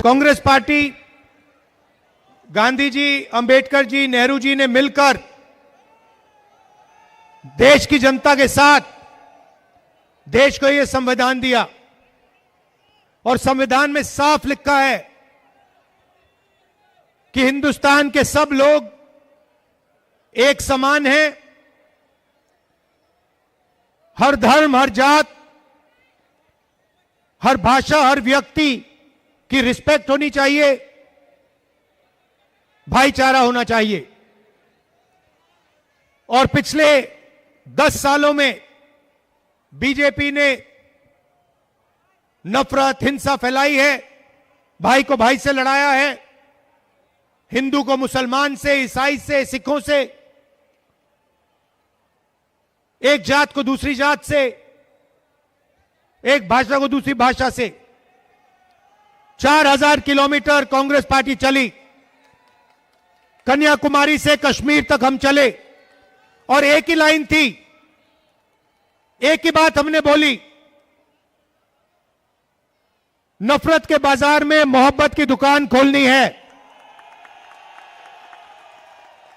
Congress party, Gandhi ji, Ambedkar ji, Nehru ji ने मिलकर देश की जनता के साथ देश को यह संविधान दिया और संविधान में साफ लिखा है कि हिंदुस्तान के सब लोग एक समान हैं। हर धर्म, हर जात, हर भाषा, हर व्यक्ति की रिस्पेक्ट होनी चाहिए, भाईचारा होना चाहिए। और पिछले 10 सालों में बीजेपी ने नफरत, हिंसा फैलाई है, भाई को भाई से लड़ाया है, हिंदू को मुसलमान से, ईसाई से, सिखों से, एक जात को दूसरी जात से, एक भाषा को दूसरी भाषा से। 4000 किलोमीटर कांग्रेस पार्टी चली, कन्याकुमारी से कश्मीर तक हम चले और एक ही लाइन थी, एक ही बात हमने बोली, नफरत के बाजार में मोहब्बत की दुकान खोलनी है।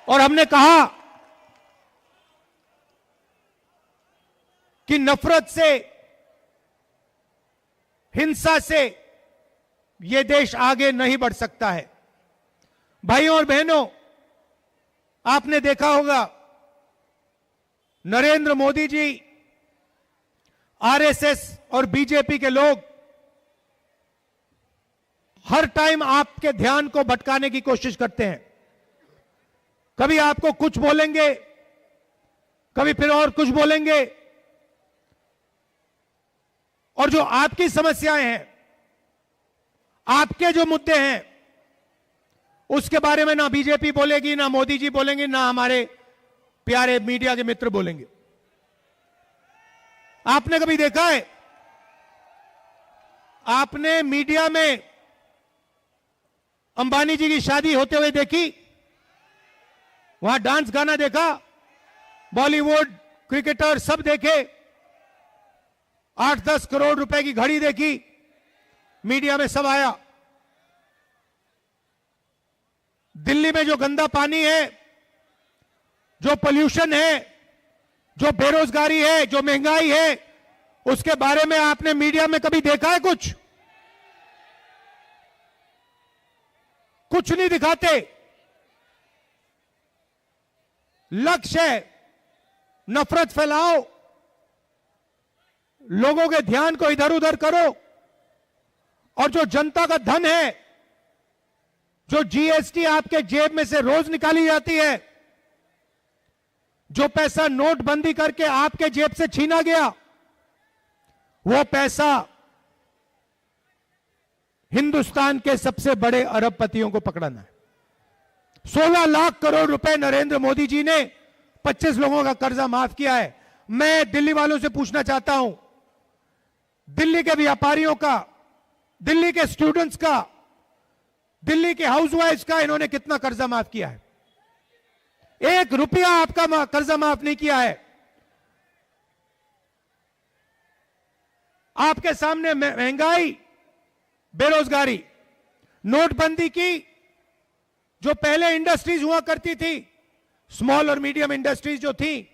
और हमने कहा कि नफरत से, हिंसा से यह देश आगे नहीं बढ़ सकता है। भाइयों और बहनों, आपने देखा होगा नरेंद्र मोदी जी, आरएसएस और बीजेपी के लोग हर टाइम आपके ध्यान को भटकाने की कोशिश करते हैं। कभी आपको कुछ बोलेंगे, कभी फिर और कुछ बोलेंगे, और जो आपकी समस्याएं हैं, आपके जो मुद्दे हैं, उसके बारे में ना बीजेपी बोलेगी, ना मोदी जी बोलेंगे, ना हमारे प्यारे मीडिया के मित्र बोलेंगे। आपने कभी देखा है, आपने मीडिया में अंबानी जी की शादी होते हुए देखी? वहां डांस गाना देखा? बॉलीवुड, क्रिकेटर सब देखे? 8-10 करोड़ रुपए की घड़ी देखी? मीडिया में सब आया। दिल्ली में जो गंदा पानी है, जो पोल्यूशन है, जो बेरोजगारी है, जो महंगाई है, उसके बारे में आपने मीडिया में कभी देखा है? कुछ नहीं दिखाते। लक्ष्य है नफरत फैलाओ, लोगों के ध्यान को इधर उधर करो, और जो जनता का धन है, जो जीएसटी आपके जेब में से रोज निकाली जाती है, जो पैसा नोटबंदी करके आपके जेब से छीना गया, वो पैसा हिंदुस्तान के सबसे बड़े अरबपतियों को पकड़ना है। 16 लाख करोड़ रुपए नरेंद्र मोदी जी ने 25 लोगों का कर्जा माफ किया है। मैं दिल्ली वालों से पूछना चाहता हूं, दिल्ली के व्यापारियों का, दिल्ली के स्टूडेंट्स का, दिल्ली के हाउसवाइफ्स का इन्होंने कितना कर्जा माफ किया है? 1 रुपया आपका कर्जा माफ नहीं किया है। आपके सामने महंगाई, बेरोजगारी, नोटबंदी की, जो पहले इंडस्ट्रीज हुआ करती थी, स्मॉल और मीडियम इंडस्ट्रीज जो थी,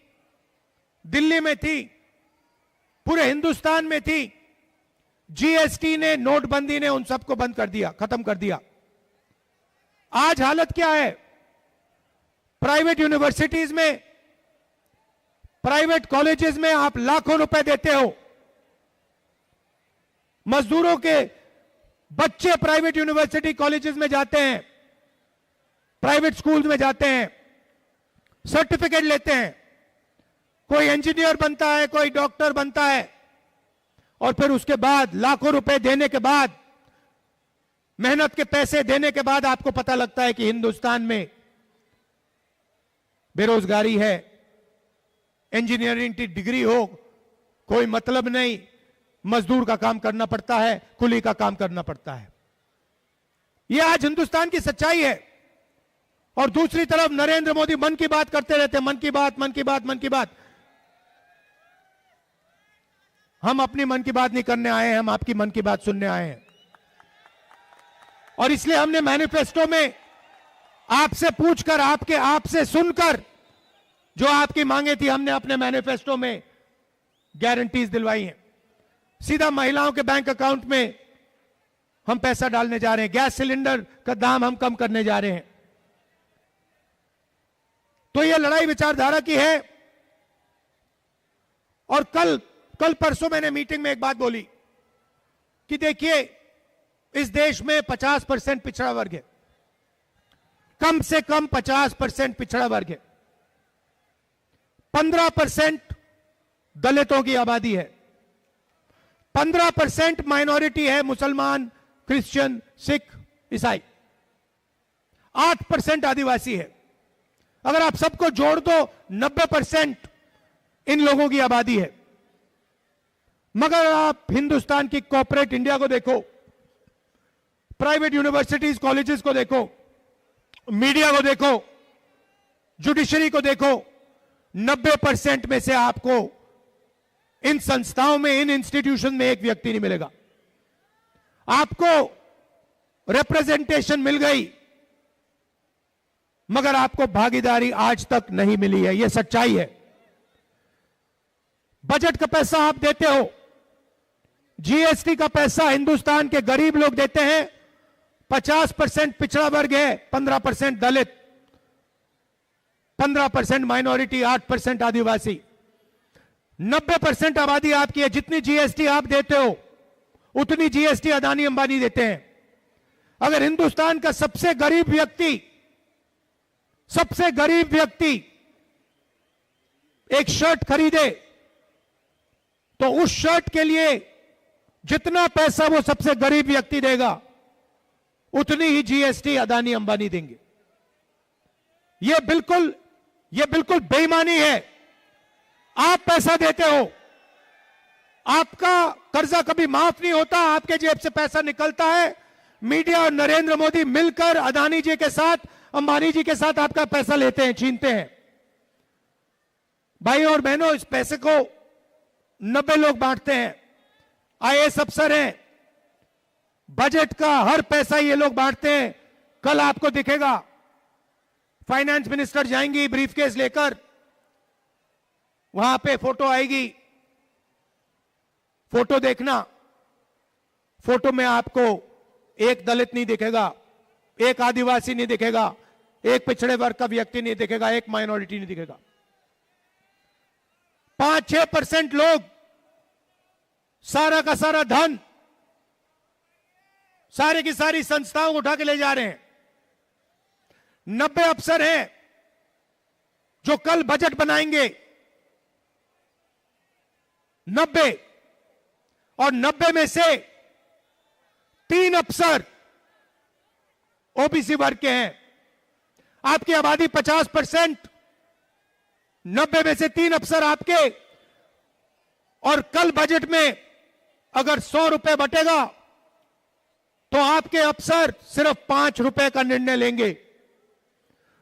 दिल्ली में थी, पूरे हिंदुस्तान में थी, जीएसटी ने, नोटबंदी ने उन सबको बंद कर दिया, खत्म कर दिया। आज हालत क्या है? प्राइवेट यूनिवर्सिटीज में, प्राइवेट कॉलेजेस में आप लाखों रुपए देते हो, मजदूरों के बच्चे प्राइवेट यूनिवर्सिटी कॉलेजेस में जाते हैं, प्राइवेट स्कूल्स में जाते हैं, सर्टिफिकेट लेते हैं, कोई इंजीनियर बनता है, कोई डॉक्टर बनता है, और फिर उसके बाद लाखों रुपए देने के बाद, मेहनत के पैसे देने के बाद आपको पता लगता है कि हिंदुस्तान में बेरोजगारी है, इंजीनियरिंग की डिग्री हो कोई मतलब नहीं, मजदूर का काम करना पड़ता है, कुली का काम करना पड़ता है। यह आज हिंदुस्तान की सच्चाई है। और दूसरी तरफ नरेंद्र मोदी मन की बात करते रहते हैं, मन की बात, मन की बात, मन की बात। हम अपनी मन की बात नहीं करने आए हैं, हम आपकी मन की बात सुनने आए हैं। और इसलिए हमने मैनिफेस्टो में आपसे पूछकर, आपसे सुनकर जो आपकी मांगे थी, हमने अपने मैनिफेस्टो में गारंटीज दिलवाई हैं। सीधा महिलाओं के बैंक अकाउंट में हम पैसा डालने जा रहे हैं। गैस सिलेंडर का दाम हम कम करने जा रहे हैं। तो यह लड़ाई विचारधारा की है। और कल परसों मैंने मीटिंग में एक बात बोली कि देखिए, इस देश में 50% पिछड़ा वर्ग है, कम से कम 50% पिछड़ा वर्ग है, 15% दलितों की आबादी है, 15% माइनॉरिटी है, मुसलमान, क्रिश्चियन, सिख, ईसाई, 8% आदिवासी है। अगर आप सबको जोड़ दो 90% इन लोगों की आबादी है। मगर आप हिंदुस्तान की कॉर्पोरेट इंडिया को देखो, प्राइवेट यूनिवर्सिटीज, कॉलेजेस को देखो, मीडिया को देखो, जुडिशरी को देखो, 90% में से आपको इन संस्थाओं में, इन इंस्टीट्यूशन में एक व्यक्ति नहीं मिलेगा। आपको रिप्रेजेंटेशन मिल गई, मगर आपको भागीदारी आज तक नहीं मिली है। यह सच्चाई है। बजट का पैसा आप देते हो, जीएसटी का पैसा हिंदुस्तान के गरीब लोग देते हैं। 50% पिछड़ा वर्ग है, 15% दलित, 15% माइनॉरिटी, 8% आदिवासी, 90% आबादी आपकी है। जितनी जीएसटी आप देते हो उतनी जीएसटी अदानी अंबानी देते हैं। अगर हिंदुस्तान का सबसे गरीब व्यक्ति एक शर्ट खरीदे तो उस शर्ट के लिए जितना पैसा वो सबसे गरीब व्यक्ति देगा उतनी ही जीएसटी अदानी अंबानी देंगे। यह बिल्कुल बेईमानी है। आप पैसा देते हो, आपका कर्जा कभी माफ नहीं होता, आपके जेब से पैसा निकलता है। मीडिया और नरेंद्र मोदी मिलकर अदानी जी के साथ, अंबानी जी के साथ आपका पैसा लेते हैं, छीनते हैं। भाई और बहनों, इस पैसे को 90 लोग बांटते हैं, आईएएस अफसर हैं। बजट का हर पैसा ये लोग बांटते हैं। कल आपको दिखेगा, फाइनेंस मिनिस्टर जाएंगी ब्रीफकेस लेकर, वहां पे फोटो आएगी, फोटो देखना। फोटो में आपको एक दलित नहीं दिखेगा, एक आदिवासी नहीं दिखेगा, एक पिछड़े वर्ग का व्यक्ति नहीं दिखेगा, एक माइनॉरिटी नहीं दिखेगा। 5-6% लोग सारा का सारा धन, सारे की सारी संस्थाओं को उठा के ले जा रहे हैं। 90 अफसर हैं जो कल बजट बनाएंगे, 90, और 90 में से 3 अफसर ओबीसी वर्ग के हैं। आपकी आबादी 50%, 90 में से 3 अफसर आपके। और कल बजट में अगर 100 रुपए बटेगा तो आपके अफसर सिर्फ 5 रुपए का निर्णय लेंगे।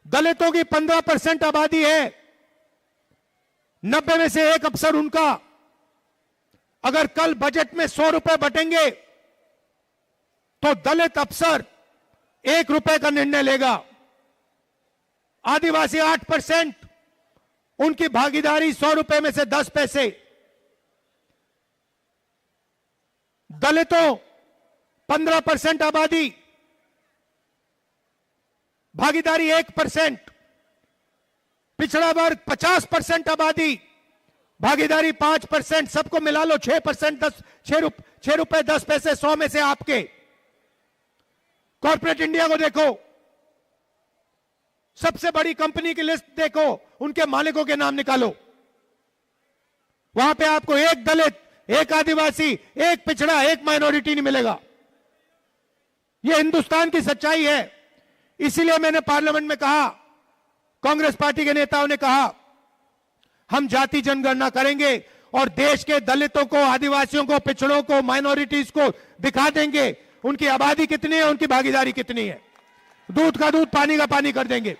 दलितों की 15% आबादी है, 90 में से 1 अफसर उनका। अगर कल बजट में 100 रुपए बटेंगे तो दलित अफसर 1 रुपए का निर्णय लेगा। आदिवासी 8%, उनकी भागीदारी 100 रुपए में से 10 पैसे। दलितों 15% आबादी, भागीदारी 1%। पिछड़ा वर्ग 50% आबादी, भागीदारी 5%। सबको मिला लो 6%, 6 रुपए 10 पैसे 100 में से आपके। कॉर्पोरेट इंडिया को देखो, सबसे बड़ी कंपनी की लिस्ट देखो, उनके मालिकों के नाम निकालो। वहां पे आपको एक दलित, एक आदिवासी, एक पिछड़ा, एक माइनॉरिटी नहीं मिलेगा। यह हिंदुस्तान की सच्चाई है। इसीलिए मैंने पार्लियामेंट में कहा, कांग्रेस पार्टी के नेताओं ने कहा, हम जाति जनगणना करेंगे और देश के दलितों को, आदिवासियों को, पिछड़ों को, माइनॉरिटीज को दिखा देंगे उनकी आबादी कितनी है, उनकी भागीदारी कितनी है। दूध का दूध, पानी का पानी कर देंगे।